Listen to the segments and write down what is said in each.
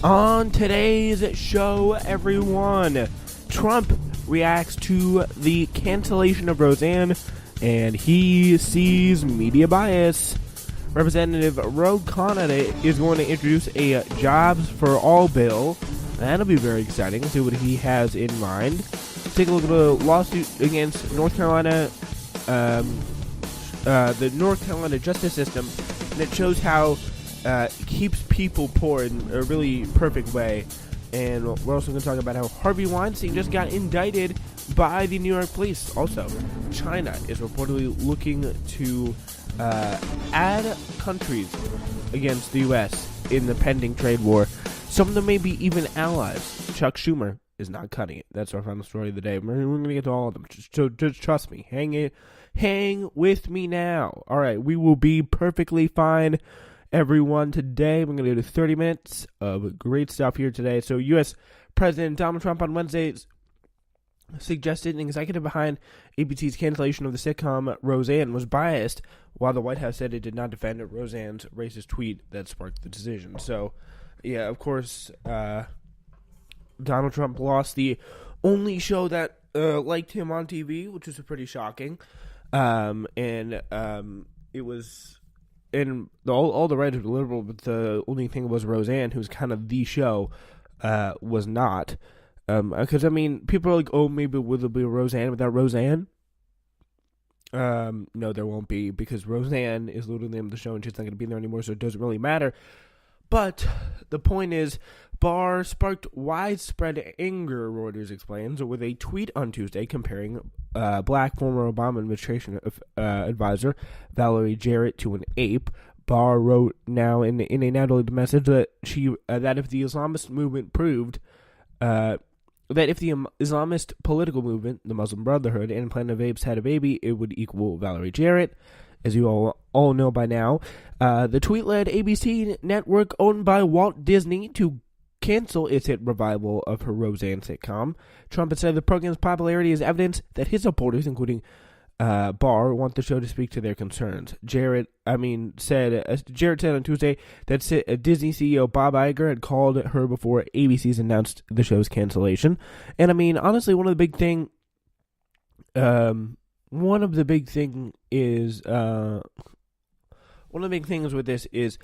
On today's show, everyone, Trump reacts to the cancellation of Roseanne, and he sees media bias. Representative Ro Khanna is going to introduce a Jobs for All bill. That'll be very exciting. See what he has in mind. Take a look at a lawsuit against North Carolina, the North Carolina justice system, and it shows how it keeps people poor in a really perfect way. And we're also going to talk about how Harvey Weinstein just got indicted by the New York police. Also, China is reportedly looking to add countries against the U.S. in the pending trade war. Some of them may be even allies. Chuck Schumer is not cutting it. That's our final story of the day. We're going to get to all of them. Just trust me. Hang with me now. All right, we will be perfectly fine, everyone. Today, we're going to do 30 minutes of great stuff here today. So, U.S. President Donald Trump on Wednesday suggested an executive behind ABC's cancellation of the sitcom Roseanne was biased, while the White House said it did not defend Roseanne's racist tweet that sparked the decision. So, yeah, of course, Donald Trump lost the only show that liked him on TV, which was pretty shocking. It was, and all the writers were liberal, but the only thing was Roseanne, who's kind of the show, was not. Because, I mean, people are like, oh, maybe will there be a Roseanne without Roseanne? No, there won't be, because Roseanne is literally the name of the show, and she's not going to be there anymore, so it doesn't really matter. But the point is, Barr sparked widespread anger, Reuters explains, with a tweet on Tuesday comparing black former Obama administration advisor Valerie Jarrett to an ape. Barr wrote now in a now deleted message that that if the Islamist movement proved that if the Islamist political movement, the Muslim Brotherhood, and Planet of Apes had a baby, it would equal Valerie Jarrett. As you all know by now, the tweet led ABC network owned by Walt Disney to cancel its hit revival of her Roseanne sitcom. Trump had said the program's popularity is evidence that his supporters, including Barr, want the show to speak to their concerns. Jarrett said on Tuesday that Disney CEO Bob Iger had called her before ABC's announced the show's cancellation. And honestly, one of the big things with this is,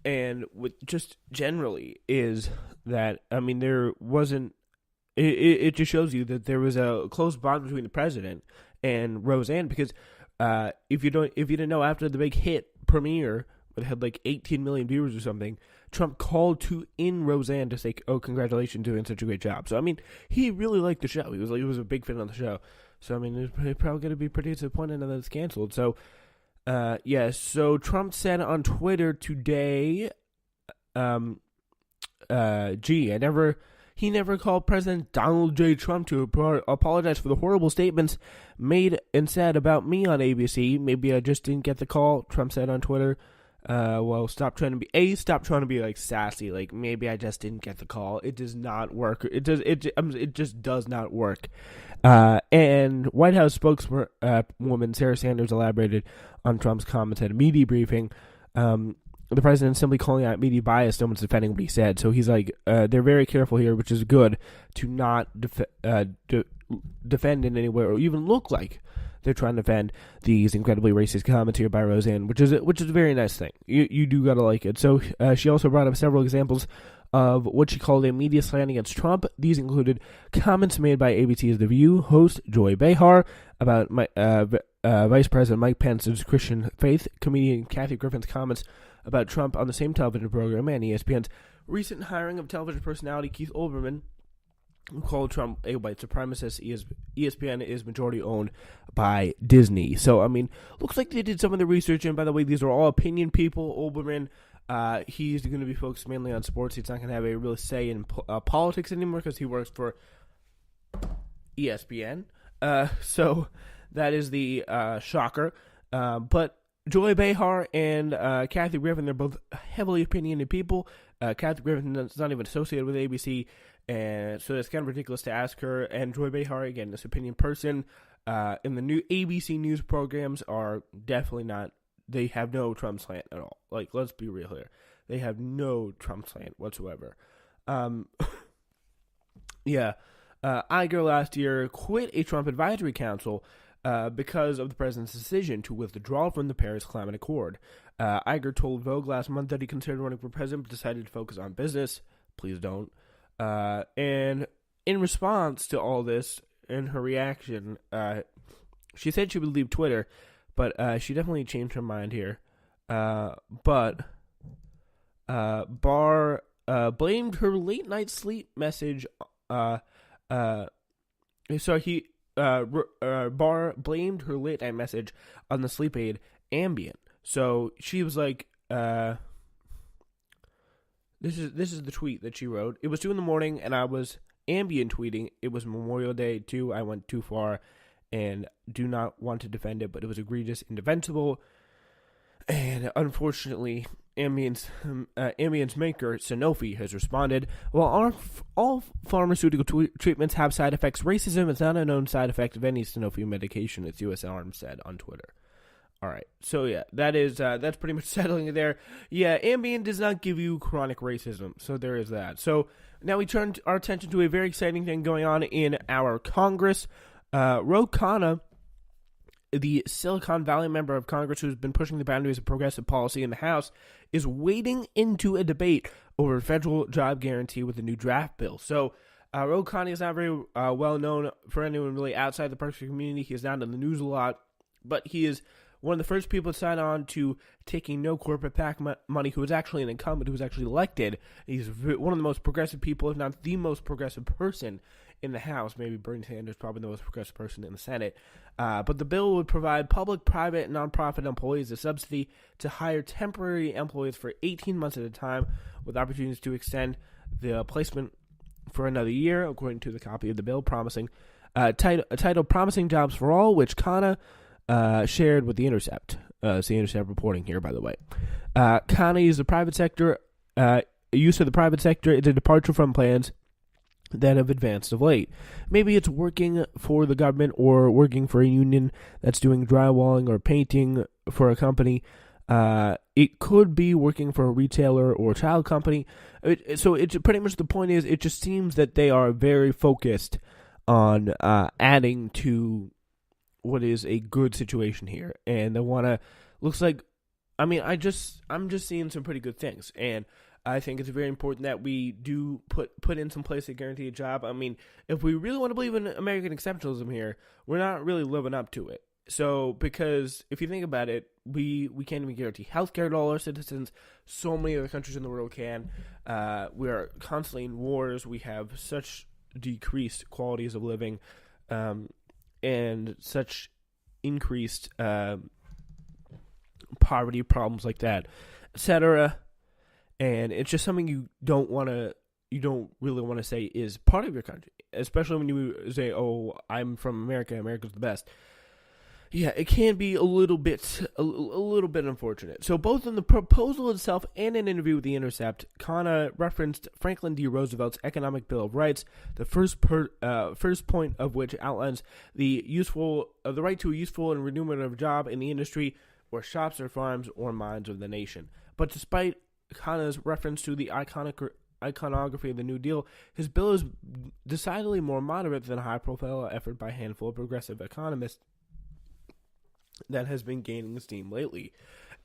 and with just generally, is that there wasn't. It just shows you that there was a close bond between the president and Roseanne, because if you didn't know, after the big hit premiere, it had like 18 million viewers or something, Trump called in Roseanne to say, "Oh, congratulations, doing such a great job." So he really liked the show. He was a big fan of the show. So it's probably going to be pretty disappointed that it's canceled. So So Trump said on Twitter today, he never called President Donald J. Trump to apologize for the horrible statements made and said about me on ABC. Maybe I just didn't get the call, Trump said on Twitter. Stop trying to be like sassy. Like, maybe I just didn't get the call. It does not work. It just does not work. And White House spokeswoman Sarah Sanders elaborated on Trump's comments at a media briefing. The president simply calling out media bias. No one's defending what he said. So he's like, they're very careful here, which is good, to not defend in any way, or even look like they're trying to defend these incredibly racist comments here by Roseanne, which is a very nice thing. You do gotta like it. So she also brought up several examples of what she called a media slant against Trump. These included comments made by ABC's The View host Joy Behar about Vice President Mike Pence's Christian faith, comedian Kathy Griffin's comments about Trump on the same television program, and ESPN's recent hiring of television personality Keith Olbermann, who called Trump a white supremacist. ESPN is majority owned by Disney. So, looks like they did some of the research, and by the way, these are all opinion people. Olbermann, he's going to be focused mainly on sports. He's not going to have a real say in politics anymore, because he works for ESPN. So that is the shocker. But Joy Behar and Kathy Griffin, they're both heavily opinionated people. Kathy Griffin is not even associated with ABC, and so it's kind of ridiculous to ask her. And Joy Behar, again, this opinion person, in the new ABC news programs are definitely not, they have no Trump slant at all. Like, let's be real here. They have no Trump slant whatsoever. Iger last year quit a Trump advisory council because of the president's decision to withdraw from the Paris Climate Accord. Iger told Vogue last month that he considered running for president, but decided to focus on business. Please don't. And in response to all this, in her reaction, she said she would leave Twitter, but she definitely changed her mind here. But Barr blamed her late night sleep message. Barr blamed her late night message on the sleep aid Ambien. So she was like, this is the tweet that she wrote. It was 2 a.m. and I was Ambien tweeting. It was Memorial Day too. I went too far and do not want to defend it, but it was egregious, indefensible, and unfortunately, Ambien's maker, Sanofi, has responded. While all pharmaceutical treatments have side effects, racism is not a known side effect of any Sanofi medication, its U.S. arm said on Twitter. All right, so yeah, that's pretty much settling it there. Yeah, Ambien does not give you chronic racism, so there is that. So now we turn our attention to a very exciting thing going on in our Congress. Ro Khanna, the Silicon Valley member of Congress who's been pushing the boundaries of progressive policy in the House, is wading into a debate over a federal job guarantee with a new draft bill. So, Ro Khanna is not very well known for anyone really outside the progressive community. He is not in the news a lot, but he is one of the first people to sign on to taking no corporate PAC money, who was actually an incumbent, who was actually elected. He's one of the most progressive people, if not the most progressive person in the House. Maybe Bernie Sanders, probably the most progressive person in the Senate. But the bill would provide public, private, and nonprofit employees a subsidy to hire temporary employees for 18 months at a time, with opportunities to extend the placement for another year, according to the copy of the bill, promising titled "Promising Jobs for All," which Khanna shared with The Intercept. It's The Intercept reporting here, by the way. Khanna used the private sector. Use of the private sector is a departure from plans that have advanced of late. Maybe it's working for the government or working for a union that's doing drywalling or painting for a company. It could be working for a retailer or a child company. So it's pretty much the point is, it just seems that they are very focused on adding to what is a good situation here, and they want to. Looks like, I mean, I'm just seeing some pretty good things, and I think it's very important that we do put in some place to guarantee a job. I mean, if we really want to believe in American exceptionalism here, we're not really living up to it. So, because if you think about it, we can't even guarantee healthcare to all our citizens. So many other countries in the world can. We are constantly in wars. We have such decreased qualities of living, and such increased poverty problems like that, etc. And it's just something you don't really want to say is part of your country, especially when you say, "Oh, I'm from America. America's the best." Yeah, it can be a little bit unfortunate. So both in the proposal itself and an interview with The Intercept, Khanna referenced Franklin D. Roosevelt's Economic Bill of Rights, the first point of which outlines the right to a useful and remunerative job in the industry or shops or farms or mines of the nation. But despite Khanna's reference to the iconography of the New Deal, his bill is decidedly more moderate than a high-profile effort by a handful of progressive economists that has been gaining steam lately.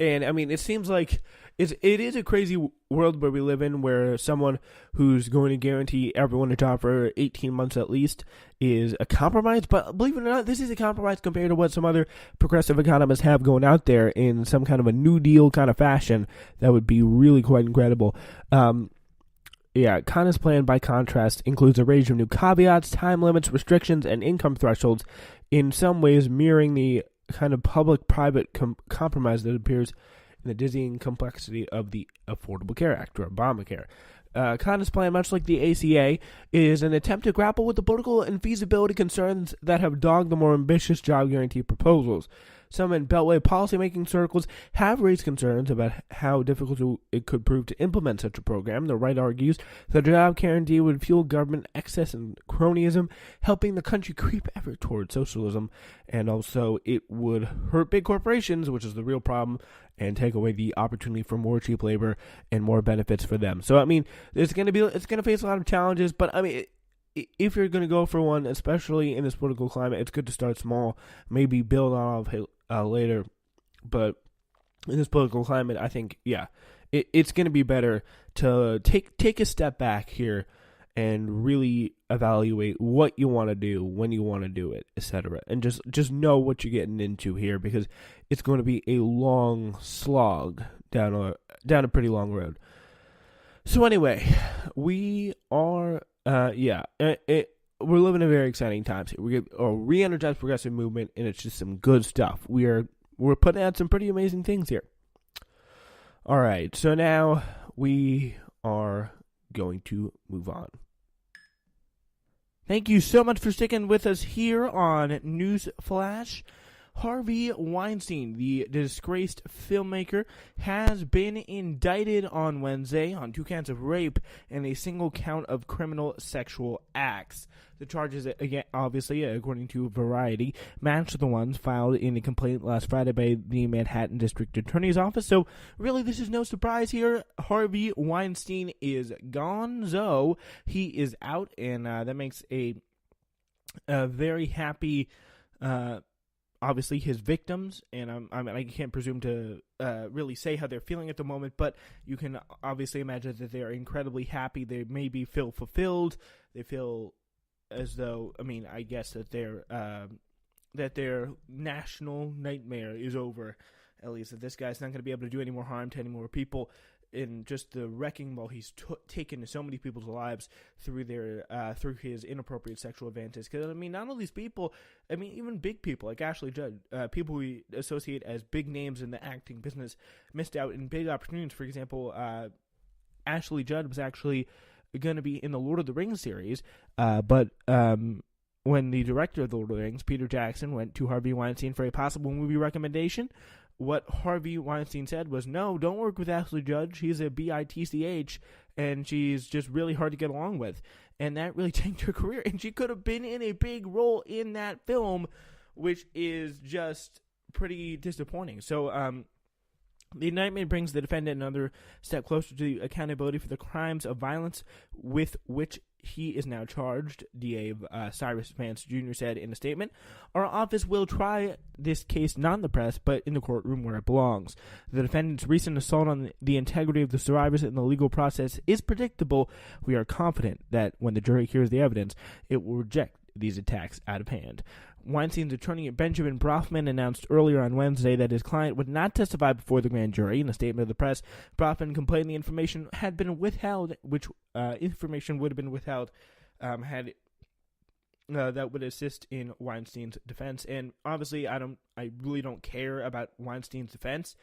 And I mean, it seems like it is a crazy world where we live in, where someone who's going to guarantee everyone a job for 18 months at least is a compromise. But believe it or not, this is a compromise compared to what some other progressive economists have going out there in some kind of a New Deal kind of fashion. That would be really quite incredible. Khanna's plan, by contrast, includes a range of new caveats, time limits, restrictions, and income thresholds, in some ways mirroring the kind of public-private compromise that appears in the dizzying complexity of the Affordable Care Act, or Obamacare. Khanna's plan, much like the ACA, is an attempt to grapple with the political and feasibility concerns that have dogged the more ambitious job guarantee proposals. Some in Beltway policymaking circles have raised concerns about how difficult it could prove to implement such a program. The right argues the job guarantee would fuel government excess and cronyism, helping the country creep ever toward socialism, and also it would hurt big corporations, which is the real problem, and take away the opportunity for more cheap labor and more benefits for them. So, I mean, it's going to face a lot of challenges, but, I mean, if you're going to go for one, especially in this political climate, it's good to start small, maybe build on later. But in this political climate, I think, it's going to be better to take a step back here and really evaluate what you want to do, when you want to do it, etc. And just know what you're getting into here, because it's going to be a long slog down a pretty long road. So anyway, we are we're living in very exciting times here. We get a re-energized progressive movement, and it's just some good stuff. We're putting out some pretty amazing things here. All right, so now we are going to move on. Thank you so much for sticking with us here on News Flash. Harvey Weinstein, the disgraced filmmaker, has been indicted on Wednesday on 2 counts of rape and a single count of criminal sexual acts. The charges, again, obviously, according to Variety, match the ones filed in a complaint last Friday by the Manhattan District Attorney's Office. So, really, this is no surprise here. Harvey Weinstein is gonzo. He is out, and that makes a very happy obviously his victims, and I can't presume to really say how they're feeling at the moment, but you can obviously imagine that they're incredibly happy. They maybe feel fulfilled. They feel as though, I guess that their national nightmare is over, at least that this guy's not going to be able to do any more harm to any more people. In just the wrecking ball he's taken to so many people's lives through his inappropriate sexual advances. Because, not only these people, even big people like Ashley Judd, people we associate as big names in the acting business, missed out in big opportunities. For example, Ashley Judd was actually going to be in the Lord of the Rings series, but when the director of the Lord of the Rings, Peter Jackson, went to Harvey Weinstein for a possible movie recommendation, what Harvey Weinstein said was, no, don't work with Ashley Judd. She's a bitch, and she's just really hard to get along with. And that really tanked her career. And she could have been in a big role in that film, which is just pretty disappointing. So, the indictment brings the defendant another step closer to accountability for the crimes of violence with which he is now charged, DA Cyrus Vance Jr. said in a statement. Our office will try this case not in the press, but in the courtroom where it belongs. The defendant's recent assault on the integrity of the survivors in the legal process is predictable. We are confident that when the jury hears the evidence, it will reject these attacks out of hand. Weinstein's attorney Benjamin Brofman announced earlier on Wednesday that his client would not testify before the grand jury. In a statement of the press, Brofman complained the information had been withheld, which information would have been withheld had that would assist in Weinstein's defense. And obviously, I really don't care about Weinstein's defense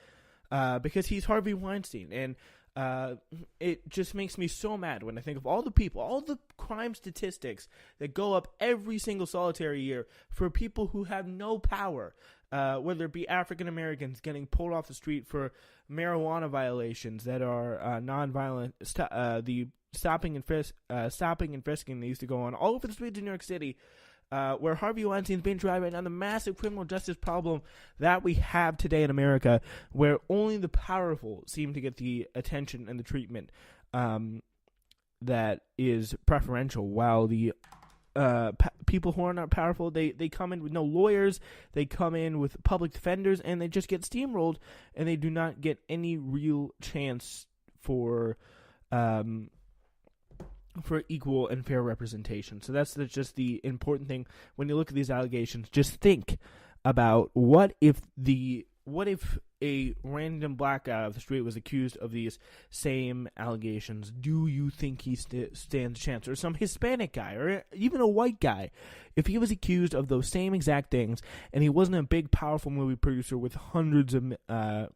because he's Harvey Weinstein, and it just makes me so mad when I think of all the people, all the crime statistics that go up every single solitary year for people who have no power, whether it be African Americans getting pulled off the street for marijuana violations that are nonviolent, the stopping and frisking that used to go on all over the streets of New York City, where Harvey Weinstein's being tried right now, the massive criminal justice problem that we have today in America, where only the powerful seem to get the attention and the treatment that is preferential, while the people who are not powerful, they come in with no lawyers, they come in with public defenders, and they just get steamrolled, and they do not get any real chance for equal and fair representation. So that's just the important thing when you look at these allegations. Just think about what if a random black guy off the street was accused of these same allegations. Do you think he stands a chance? Or some Hispanic guy, or even a white guy, if he was accused of those same exact things, and he wasn't a big, powerful movie producer with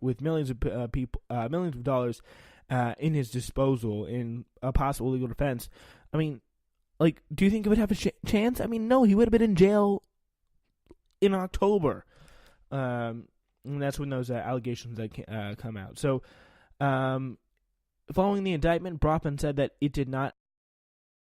with millions of people, millions of dollars in his disposal in a possible legal defense, do you think he would have a chance? No, he would have been in jail in October. And that's when those allegations come out. So, following the indictment, Brockman said that it did not